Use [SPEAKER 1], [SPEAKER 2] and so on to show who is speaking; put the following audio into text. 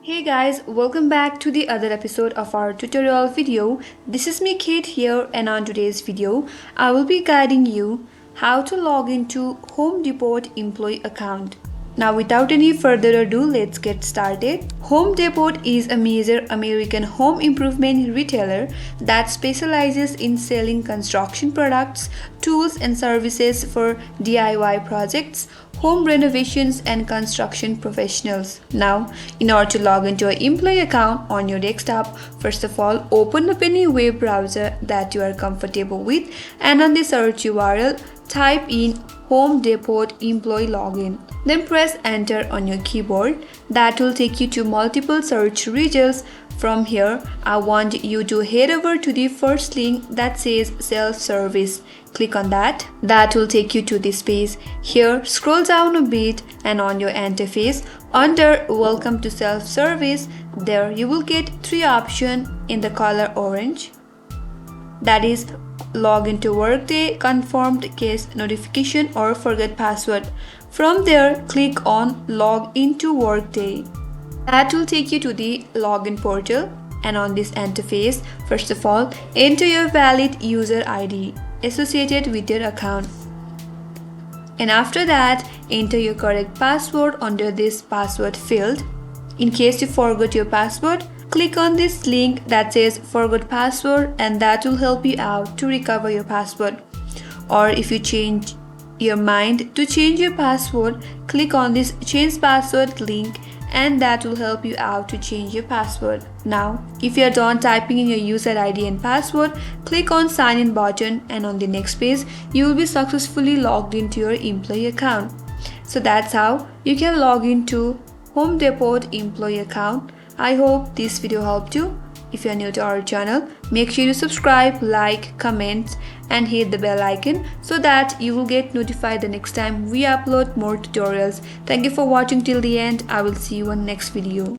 [SPEAKER 1] Hey guys, welcome back to the other episode of our tutorial video. This is me Kate here, and on today's video I will be guiding you how to log into Home Depot employee account. Now without any further ado, let's get started. Home Depot is a major American home improvement retailer that specializes in selling construction products, tools and services for DIY projects, home renovations and construction professionals. Now, in order to log into your employee account on your desktop, first of all, open up any web browser that you are comfortable with, and on the search URL, type in Home Depot employee login. Then press enter on your keyboard. That will take you to multiple search results. From here, I want you to head over to the first link that says self-service. Click on that. That will take you to this page. Here, scroll down a bit and on your interface, under Welcome to Self-Service, there you will get three options in the color orange. That is log into Workday, confirmed case notification or forget password. From there, click on log into Workday. That will take you to the login portal, and on this interface, first of all, enter your valid user ID associated with your account. And after that, enter your correct password under this password field. In case you forgot your password, click on this link that says forgot password, and that will help you out to recover your password. Or if you change your mind to change your password, click on this change password link, and that will help you out to change your password. Now, if you are done typing in your user ID and password, click on sign in button, and on the next page, you will be successfully logged into your employee account. So that's how you can log into Home Depot employee account. I hope this video helped you. If you are new to our channel, make sure you subscribe, like, comment and hit the bell icon so that you will get notified the next time we upload more tutorials. Thank you for watching till the end. I will see you on next video.